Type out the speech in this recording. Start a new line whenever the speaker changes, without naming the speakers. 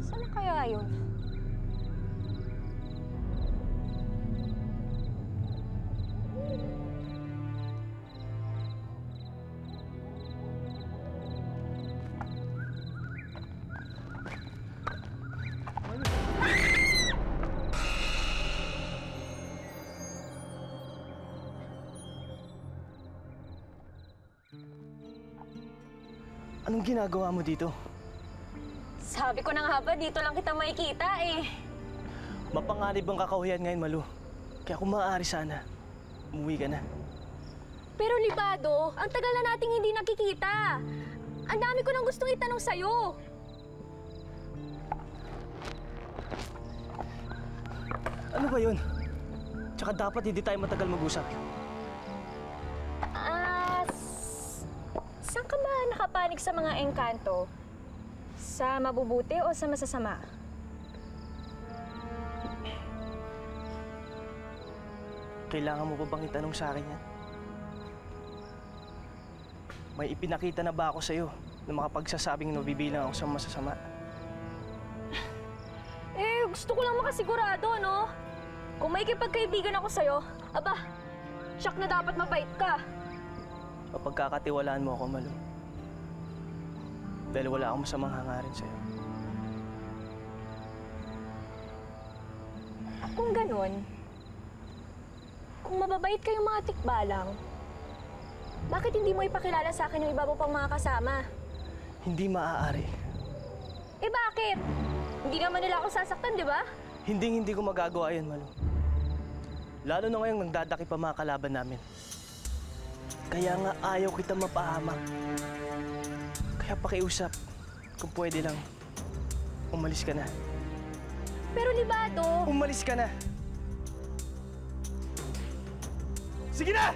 Saan na kaya yun?
Anong ginagawa mo dito?
Sabi ko na nga ba, dito lang kita makikita eh.
Mapanganib ang kakahuyan ngayon, Malu. Kaya kung maaari sana, umuwi ka na.
Pero Libado, ang tagal na nating hindi nakikita. Ang dami ko nang gustong itanong sa'yo.
Ano ba yun? Tsaka dapat hindi tayo matagal mag-usap.
Saan ka ba nakapanig sa mga engkanto? Sa mabubuti o sa masasama?
Kailangan mo pa bang itanong sa akin yan? May ipinakita na ba ako sa'yo na makapagsasabing nabibilang ako sa masasama?
Eh, gusto ko lang makasigurado, no? Kung may kipagkaibigan ako sa'yo, aba, siyak na dapat mabait ka.
Mapagkakatiwalaan mo ako, Malu. Dahil wala akong masamang hangarin sa'yo.
Kung ganun, kung mababait kayong mga tikbalang, bakit hindi mo ipakilala sa akin yung iba mo pang mga kasama?
Hindi maaari.
Eh bakit? Hindi naman nila ako sasaktan, di ba?
Hindi ko magagawa yan, Malu. Lalo na ngayong nagdadaki pa mga kalaban namin. Kaya nga ayaw kita mapahamak. Kaya pakiusap, kung pwede lang, umalis ka na.
Pero Libado...
Umalis ka na! Sige na!